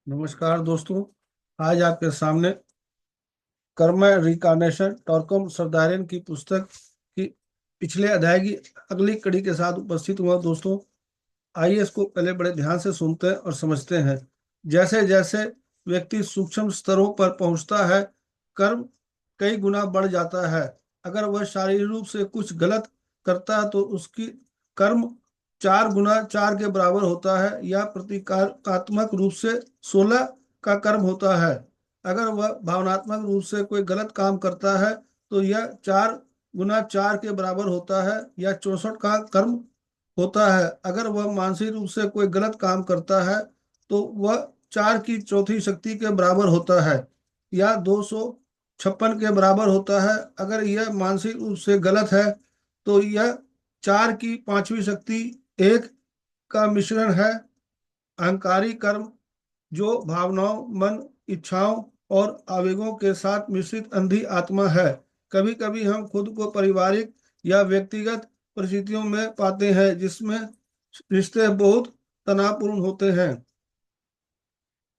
नमस्कार दोस्तों। आज आपके सामने कर्म रिकार्नेशन टॉर्कम सरदारियन की पुस्तक की पिछले अध्याय की अगली कड़ी के साथ उपस्थित हुआ। दोस्तों, आइए इसको पहले बड़े ध्यान से सुनते हैं और समझते हैं। जैसे जैसे व्यक्ति सूक्ष्म स्तरों पर पहुंचता है, कर्म कई गुना बढ़ जाता है। अगर वह शारीरिक रूप से कुछ गलत करता है तो उसकी कर्म 4 गुना 4 के बराबर होता है, या प्रतीकात्मक रूप से 16 का कर्म होता है। अगर वह भावनात्मक रूप से कोई गलत काम करता है तो यह 4 गुना 4 के बराबर होता है, या 64 का कर्म होता है। अगर वह मानसिक रूप से कोई गलत काम करता है तो वह 4 की चौथी शक्ति के बराबर होता है, या 256 के बराबर होता है। अगर यह मानसिक रूप से गलत है तो यह 4 की 5वीं शक्ति एक का मिश्रण है। अहंकारी कर्म, जो भावनाओं, मन, इच्छाओं और आवेगों के साथ मिश्रित अंधी आत्मा है। कभी कभी हम खुद को पारिवारिक या व्यक्तिगत परिस्थितियों में पाते हैं जिसमें रिश्ते बहुत तनावपूर्ण होते हैं।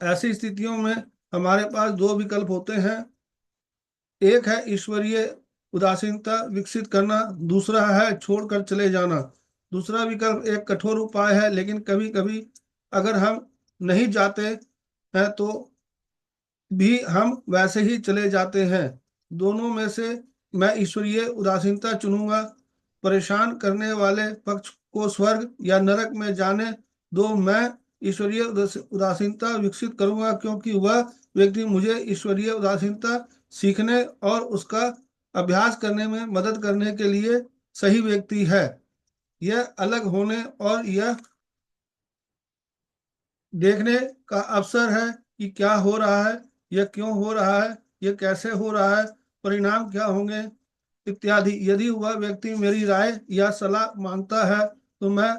ऐसी स्थितियों में हमारे पास दो विकल्प होते हैं। एक है ईश्वरीय उदासीनता विकसित करना, दूसरा है छोड़कर चले जाना। दूसरा विकल्प एक कठोर उपाय है, लेकिन कभी कभी अगर हम नहीं जाते हैं तो भी हम वैसे ही चले जाते हैं। दोनों में से मैं ईश्वरीय उदासीनता चुनूंगा। परेशान करने वाले पक्ष को स्वर्ग या नरक में जाने दो। मैं ईश्वरीय उदासीनता विकसित करूंगा, क्योंकि वह व्यक्ति मुझे ईश्वरीय उदासीनता सीखने और उसका अभ्यास करने में मदद करने के लिए सही व्यक्ति है। यह अलग होने और यह देखने का अवसर है कि क्या हो रहा है, यह क्यों हो रहा है, यह कैसे हो रहा है, परिणाम क्या होंगे इत्यादि। यदि वह व्यक्ति मेरी राय या सलाह मांगता है तो मैं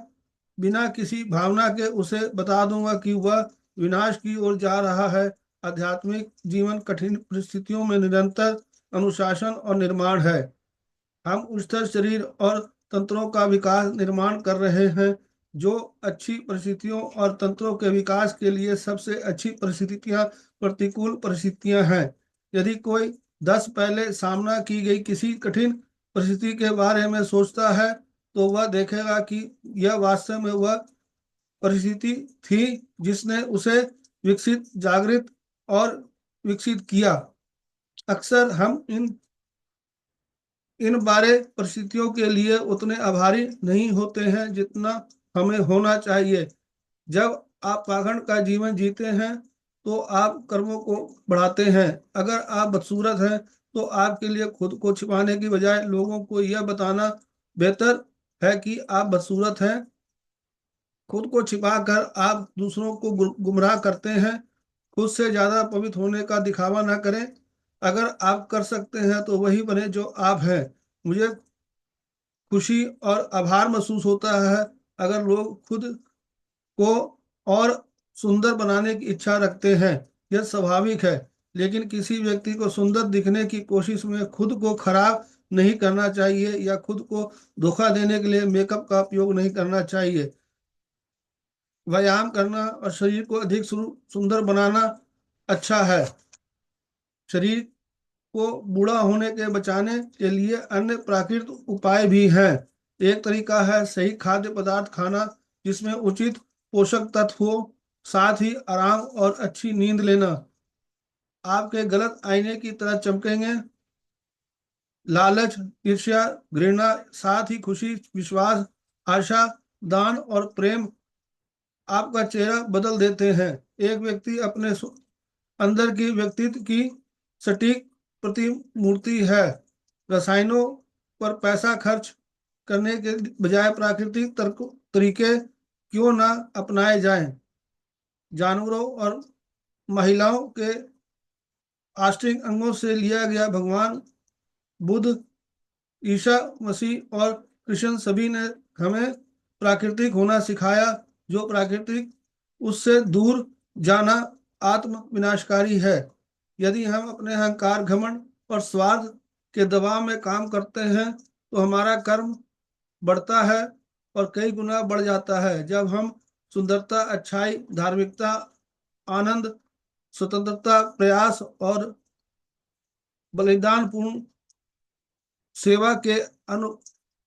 बिना किसी भावना के उसे बता दूंगा कि वह विनाश की ओर जा रहा है। आध्यात्मिक जीवन कठिन परिस्थितियों में निरंतर अनुशासन और निर्माण है। हम उच्चतर शरीर और तंत्रों का विकास निर्माण कर रहे हैं, जो अच्छी परिस्थितियों और तंत्रों के विकास के लिए सबसे अच्छी परिस्थितियां प्रतिकूल परिस्थितियां हैं। यदि कोई 10 पहले सामना की गई किसी कठिन परिस्थिति के बारे में सोचता है तो वह देखेगा कि यह वास्तव में वह परिस्थिति थी जिसने उसे विकसित, जागृत और विकसित किया। अक्सर हम इन बारे परिस्थितियों के लिए उतने आभारी नहीं होते हैं जितना हमें होना चाहिए। जब आप पाखंड का जीवन जीते हैं तो आप कर्मों को बढ़ाते हैं। अगर आप बदसूरत हैं तो आपके लिए खुद को छिपाने की बजाय लोगों को यह बताना बेहतर है कि आप बदसूरत हैं। खुद को छिपाकर आप दूसरों को गुमराह करते हैं। खुद से ज्यादा पवित्र होने का दिखावा ना करें। अगर आप कर सकते हैं तो वही बने जो आप हैं। मुझे खुशी और आभार महसूस होता है अगर लोग खुद को और सुंदर बनाने की इच्छा रखते हैं। यह स्वाभाविक है, लेकिन किसी व्यक्ति को सुंदर दिखने की कोशिश में खुद को खराब नहीं करना चाहिए, या खुद को धोखा देने के लिए मेकअप का उपयोग नहीं करना चाहिए। व्यायाम करना और शरीर को अधिक सुंदर बनाना अच्छा है। शरीर को बूढ़ा होने के बचाने के लिए अन्य प्राकृतिक उपाय भी हैं। एक तरीका है सही खाद्य पदार्थ खाना, जिसमें उचित पोषक तत्व हो, साथ ही आराम और अच्छी नींद लेना आपके गलत आईने की तरह चमकेंगे। लालच, ईर्ष्या, घृणा, साथ ही खुशी, विश्वास, आशा, दान और प्रेम आपका चेहरा बदल देते हैं। एक व्यक्ति अपने अंदर की व्यक्तित्व की सटीक प्रतिमूर्ति है। रसायनों पर पैसा खर्च करने के बजाय प्राकृतिक तरीके क्यों ना अपनाए जाएं। जानवरों और महिलाओं के आष्टिक अंगों से लिया गया भगवान बुद्ध, ईसा मसीह और कृष्ण सभी ने हमें प्राकृतिक होना सिखाया। जो प्राकृतिक उससे दूर जाना आत्म विनाशकारी है। यदि हम अपने अहंकार, घमंड और स्वार्थ के दबाव में काम करते हैं तो हमारा कर्म बढ़ता है और कई गुना बढ़ जाता है। जब हम सुंदरता, अच्छाई, धार्मिकता आनंद, स्वतंत्रता, प्रयास और बलिदान पूर्ण सेवा के अनु,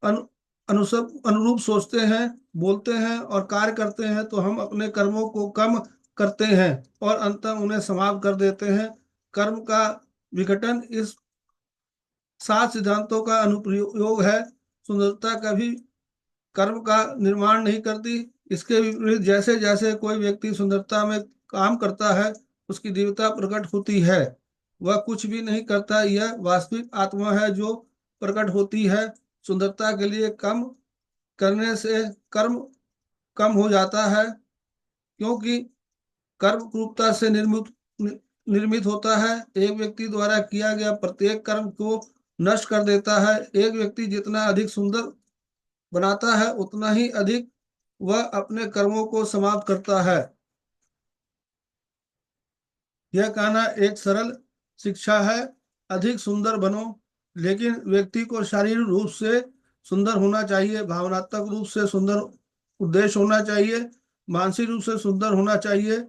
अनु, अनुरूप सोचते हैं, बोलते हैं और कार्य करते हैं तो हम अपने कर्मों को कम करते हैं और अंततः उन्हें समाप्त कर देते हैं। कर्म का विघटन इस 7 सिद्धांतों का अनुप्रयोग है। सुंदरता कभी कर्म का निर्माण नहीं करती। इसके विपरीत जैसे जैसे कोई व्यक्ति सुंदरता में काम करता है उसकी दिव्यता प्रकट होती है। वह कुछ भी नहीं करता, यह वास्तविक आत्मा है जो प्रकट होती है। सुंदरता के लिए कम करने से कर्म कम हो जाता है, क्योंकि कर्म क्रूरता से निर्मित होता है। एक व्यक्ति द्वारा किया गया प्रत्येक कर्म को नष्ट कर देता है। एक व्यक्ति जितना अधिक सुंदर बनाता है उतना ही अधिक वह अपने कर्मों को समाप्त करता है। यह कहना एक सरल शिक्षा है, अधिक सुंदर बनो। लेकिन व्यक्ति को शारीरिक रूप से सुंदर होना चाहिए, भावनात्मक रूप से सुंदर उद्देश्य होना चाहिए, मानसिक रूप से सुंदर होना चाहिए।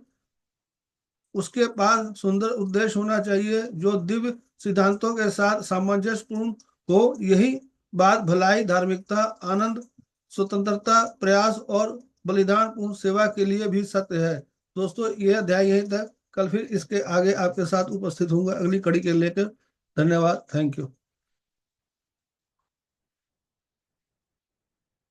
उसके पास सुंदर उद्देश्य होना चाहिए जो दिव्य सिद्धांतों के साथ सामंजस्यपूर्ण हो। यही बात भलाई, धार्मिकता, आनंद, स्वतंत्रता, प्रयास और बलिदान पूर्ण सेवा के लिए भी सत्य है। दोस्तों, यह अध्याय यहीं तक। कल फिर इसके आगे आपके साथ उपस्थित होऊंगा अगली कड़ी के लेकर। धन्यवाद। Thank you.